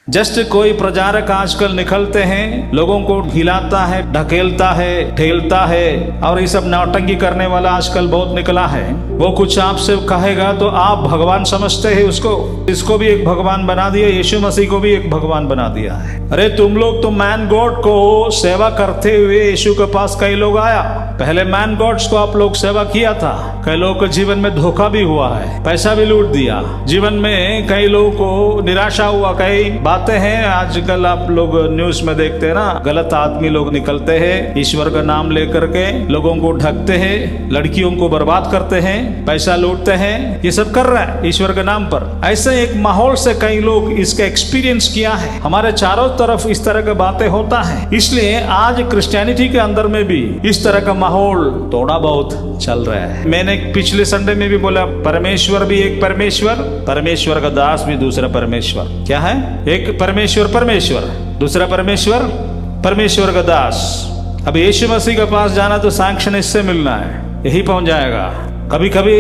Just कोई प्रचारक आजकल निकलते हैं, लोगों को हिलाता है, ढकेलता है, ठेलता है, और ये सब नौटंकी करने वाला आजकल बहुत निकला है। वो कुछ आपसे कहेगा तो आप भगवान समझते हैं उसको, इसको भी एक भगवान बना दिया, यीशु मसीह को भी एक भगवान बना दिया है। अरे तुम लोग तो मैन गॉड को सेवा करते हुए यीशु के पास कई लोग आया, पहले मैन गॉड्स को आप लोग सेवा किया था। कई लोगों के जीवन में धोखा भी हुआ है, पैसा भी लूट दिया, जीवन में कई लोगों को निराशा हुआ। कई बातें हैं आजकल आप लोग न्यूज में देखते हैं ना, गलत आदमी लोग निकलते हैं, ईश्वर का नाम लेकर के लोगों को ढकते हैं, लड़कियों को बर्बाद करते हैं, पैसा लूटते हैं, ये सब कर रहा है ईश्वर के नाम पर। ऐसे एक माहौल से कई लोग इसका एक्सपीरियंस किया है। हमारे चारों तरफ इस तरह की बातें होता है, इसलिए आज क्रिश्चियनिटी के अंदर में भी इस तरह का माहौल थोड़ा बहुत चल रहा है। मैंने पिछले संडे में भी बोला, परमेश्वर भी एक परमेश्वर, परमेश्वर का दास भी दूसरा परमेश्वर। क्या है? एक परमेश्वर परमेश्वर, दूसरा परमेश्वर परमेश्वर का दास। अब यीशु मसीह के पास जाना तो सैंक्शन इससे मिलना है, यही पहुंच जाएगा। कभी कभी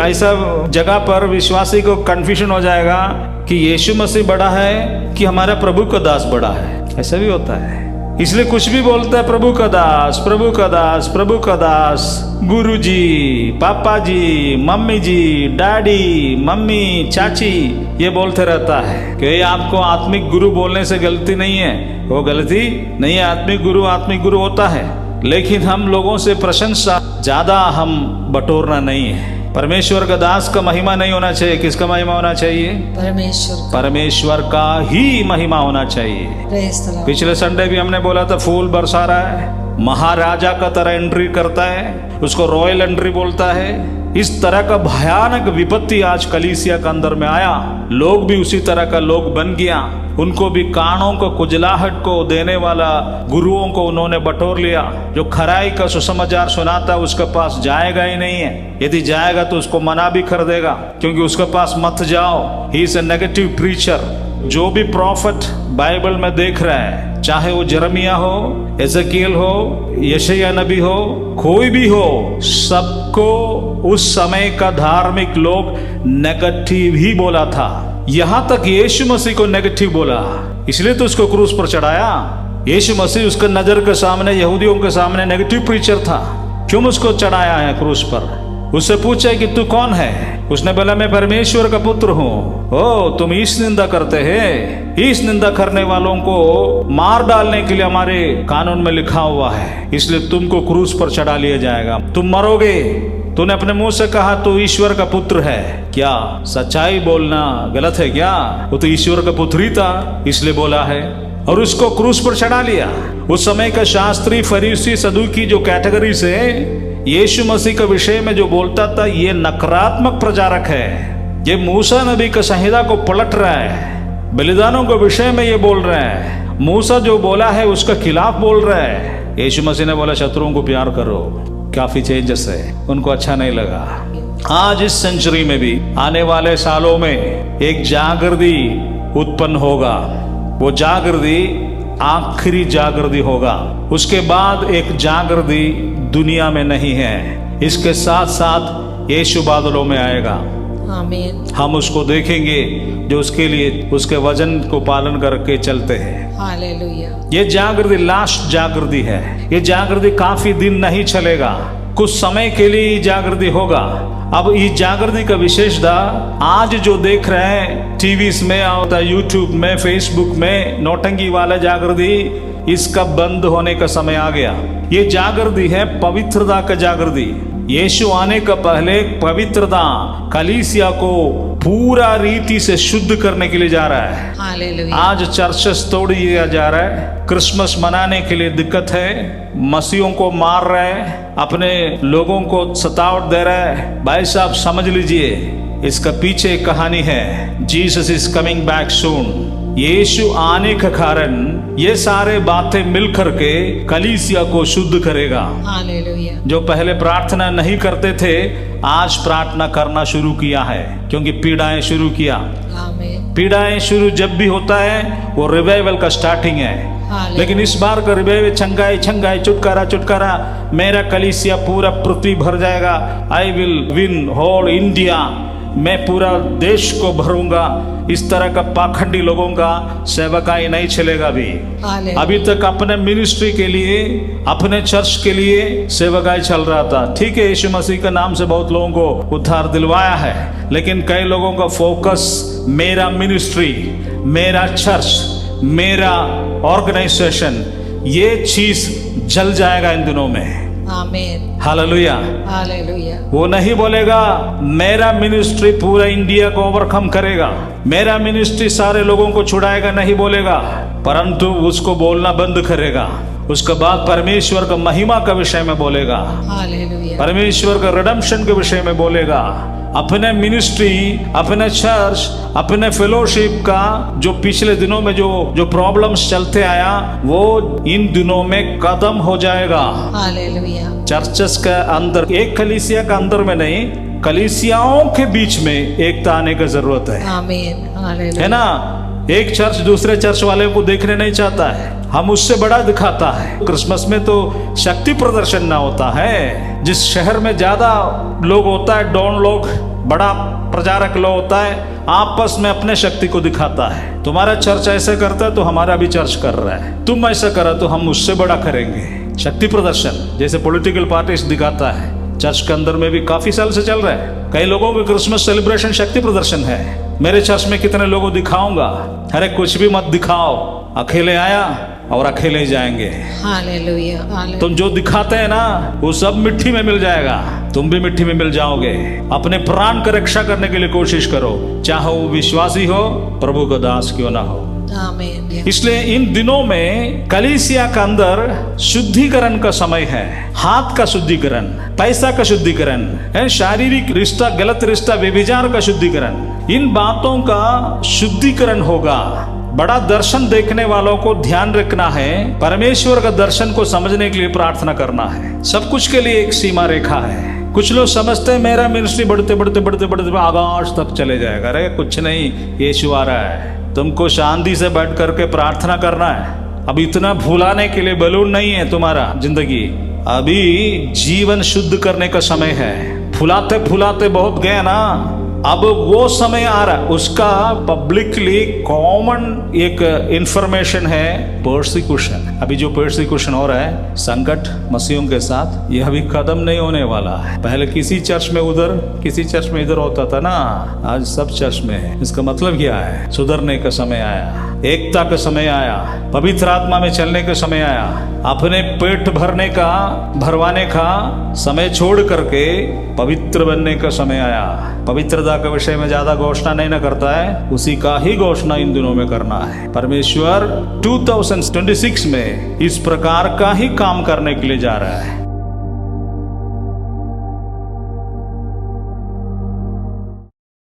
ऐसा जगह पर विश्वासी को कंफ्यूजन हो जाएगा कि यीशु मसीह बड़ा है कि हमारा प्रभु का दास बड़ा है, ऐसा भी होता है। इसलिए कुछ भी बोलता है, प्रभु का दास, प्रभु का दास, प्रभु का दास, गुरु जी, पापा जी, मम्मी जी, डैडी, मम्मी, चाची, ये बोलते रहता है कि आपको आत्मिक गुरु बोलने से गलती नहीं है, वो गलती नहीं है। आत्मिक गुरु होता है, लेकिन हम लोगों से प्रशंसा ज्यादा हम बटोरना नहीं है। परमेश्वर का दास का महिमा नहीं होना चाहिए, किसका महिमा होना चाहिए? परमेश्वर का ही महिमा होना चाहिए। पिछले संडे भी हमने बोला था, फूल बरसा रहा है, महाराजा का तरह एंट्री करता है, उसको रॉयल एंट्री बोलता है। इस तरह का भयानक विपत्ति आज कलीसिया के अंदर में आया, लोग भी उसी तरह का लोग बन गया। उनको भी कानों को कुजलाहट को देने वाला गुरुओं को उन्होंने बटोर लिया। जो खराई का सुसमाचार सुनाता उसके पास जाएगा ही नहीं है, यदि जाएगा तो उसको मना भी कर देगा, क्योंकि उसके पास मत जाओ, he is a negative preacher. जो भी प्रॉफिट बाइबल में देख रहा है, चाहे वो जरमिया हो, एजकीएल हो, यशायाह नबी हो, कोई भी हो, सबको उस समय का धार्मिक लोग नेगेटिव ही बोला था। यहां तक यीशु मसीह को नेगेटिव बोला, इसलिए तो उसको क्रूस पर चढ़ाया। यीशु मसीह उसके नजर के सामने, यहूदियों के सामने नेगेटिव प्रीचर था, क्यों उसको चढ़ाया है क्रूस पर? उससे पूछा कि तू कौन है? उसने बोला, मैं परमेश्वर का पुत्र हूँ। ओ, तुम इस निंदा करते हैं? इस निंदा करने वालों को मार डालने के लिए हमारे कानून में लिखा हुआ है, इसलिए तुमको क्रूस पर चढ़ा लिया जाएगा, तुम मरोगे। तूने अपने मुंह से कहा तू ईश्वर का पुत्र है, क्या सच्चाई बोलना गलत है क्या? वो तो ईश्वर का पुत्र ही था, इसलिए बोला है, और उसको क्रूस पर चढ़ा लिया। उस समय का शास्त्री, फरीसी, सदूकी जो कैटेगरी से यीशु मसीह के विषय में जो बोलता था, ये नकारात्मक प्रचारक है, ये मूसा नबी का संहिता को पलट रहा है, बलिदानों के विषय में ये बोल रहा है, मूसा जो बोला है उसका खिलाफ बोल रहा है। यीशु मसीह ने बोला, शत्रुओं को प्यार करो। काफी चेंजेस है, उनको अच्छा नहीं लगा। आज इस सेंचुरी में भी, आने वाले सालों में एक जागृति उत्पन्न होगा। वो जागृति आखिरी जागृति होगा, उसके बाद एक जागृति दुनिया में नहीं है। इसके साथ साथ यीशु बादलों में आएगा, आमीन। हम उसको देखेंगे जो उसके लिए उसके वचन को पालन करके चलते हैं। हालेलुया। ये जागृति लास्ट जागृति है, ये जागृति काफी दिन नहीं चलेगा, कुछ समय के लिए जागृति होगा। अब इस जागृति का विशेषता आज जो देख रहे हैं टीवी में, आता यूट्यूब में, फेसबुक में, नौटंकी वाला जागृति, इसका बंद होने का समय आ गया। ये जागृति है पवित्रता का जागृति। यीशु आने का पहले पवित्रता कलीसिया को पूरा रीति से शुद्ध करने के लिए जा रहा है। हालेलुया। आज चर्चेस तोड़ दिया जा रहा है, क्रिसमस मनाने के लिए दिक्कत है, मसीहों को मार रहा है, अपने लोगों को सतावट दे रहा है। भाई साहब समझ लीजिए, इसका पीछे एक कहानी है, Jesus is coming back soon. यीशु आने का कारण ये सारे बातें मिलकर के कलीसिया को शुद्ध करेगा। हालेलुया। जो पहले प्रार्थना नहीं करते थे, आज प्रार्थना करना शुरू किया है, क्योंकि पीड़ाएं शुरू किया। आमीन। पीड़ाएं शुरू जब भी होता है वो रिवाइवल का स्टार्टिंग है, लेकिन इस बार का रिवाइवल छंगाई छंगाई, चुटकारा चुटकारा, मेरा कलीसिया पूरा पृथ्वी भर जाएगा, I will win whole India, मैं पूरा देश को भरूंगा, इस तरह का पाखंडी लोगों का सेवकाई नहीं चलेगा। अभी तक अपने मिनिस्ट्री के लिए, अपने चर्च के लिए सेवकाई चल रहा था। ठीक है, यीशु मसीह के नाम से बहुत लोगों को उद्धार दिलवाया है, लेकिन कई लोगों का फोकस मेरा मिनिस्ट्री, मेरा चर्च, मेरा ऑर्गेनाइजेशन, ये चीज जल जाएगा इन दिनों में। आमीन, हालेलुया, हालेलुया। वो नहीं बोलेगा मेरा मिनिस्ट्री पूरा इंडिया को ओवरकम करेगा, मेरा मिनिस्ट्री सारे लोगों को छुड़ाएगा, नहीं बोलेगा, परंतु उसको बोलना बंद करेगा। उसके बाद परमेश्वर का महिमा का विषय में बोलेगा, हालेलुया। परमेश्वर का रिडेम्पशन के विषय में बोलेगा। अपने मिनिस्ट्री, अपने चर्च, अपने फेलोशिप का जो पिछले दिनों में जो प्रॉब्लम्स चलते आया, वो इन दिनों में खत्म हो जाएगा। हालेलुया। चर्चेस के अंदर, एक कलीसिया का अंदर में नहीं, कलीसियाओं के बीच में एकता आने की जरूरत है। आमीन, हालेलुया। है ना? एक चर्च दूसरे चर्च वाले को देखने नहीं चाहता है, हम उससे बड़ा दिखाता है। क्रिसमस में तो शक्ति प्रदर्शन ना होता है। जिस शहर में ज्यादा लोग होता है, डॉन लोग, बड़ा प्रचारक लोग होता है, आपस में अपने शक्ति को दिखाता है। तुम्हारा चर्च ऐसे करता है तो हमारा भी चर्च कर रहा है, तुम ऐसा करा तो हम उससे बड़ा करेंगे। शक्ति प्रदर्शन जैसे पॉलिटिकल पार्टीज दिखाता है, चर्च के अंदर में भी काफी साल से चल रहा है। कई लोगों के क्रिसमस सेलिब्रेशन शक्ति प्रदर्शन है। मेरे चर्च में कितने लोगों दिखाऊंगा? अरे कुछ भी मत दिखाओ, अकेले आया और अकेले ही जाएंगे। Hallelujah, hallelujah. तुम जो दिखाते हैं ना, वो सब मिट्टी में मिल जाएगा, तुम भी मिट्टी में मिल जाओगे। अपने प्राण की रक्षा करने के लिए कोशिश करो, चाहे वो विश्वासी हो, प्रभु का दास क्यों ना हो। आमीन। इसलिए इन दिनों में कलीसिया का अंदर शुद्धिकरण का समय है। हाथ का शुद्धिकरण, पैसा का शुद्धिकरण, शारीरिक रिश्ता, गलत रिश्ता, व्यभिचार का शुद्धिकरण, इन बातों का शुद्धिकरण होगा। बड़ा दर्शन देखने वालों को ध्यान रखना है, परमेश्वर का दर्शन को समझने के लिए प्रार्थना करना है। सब कुछ के लिए एक सीमा रेखा है। कुछ लोग समझते हैं मेरा मिनिस्ट्री बढ़ते बढ़ते बढ़ते बढ़ते आकाश तक चले जाएगा। अरे कुछ नहीं, यीशु आ रहा है। तुमको शांति से बैठ करके प्रार्थना करना है। अब इतना भुलाने के लिए बलून नहीं है तुम्हारा जिंदगी। अभी जीवन शुद्ध करने का समय है। फुलाते फुलाते बहुत गए ना, अब वो समय आ रहा है। उसका पब्लिकली कॉमन एक इंफॉर्मेशन है, पर्सिक्यूशन। अभी जो पर्सिक्यूशन हो रहा है, संकट मसीहों के साथ, यह अभी खत्म नहीं होने वाला है। पहले किसी चर्च में उधर, किसी चर्च में इधर होता था ना, आज सब चर्च में है। इसका मतलब क्या है? सुधरने का समय आया, एकता का समय आया, पवित्र आत्मा में चलने का समय आया, अपने पेट भरने का, भरवाने का समय छोड़ करके पवित्र बनने का समय आया। पवित्रता के विषय में ज्यादा घोषणा नहीं न करता है, उसी का ही घोषणा इन दिनों में करना है। परमेश्वर 2026 में इस प्रकार का ही काम करने के लिए जा रहा है।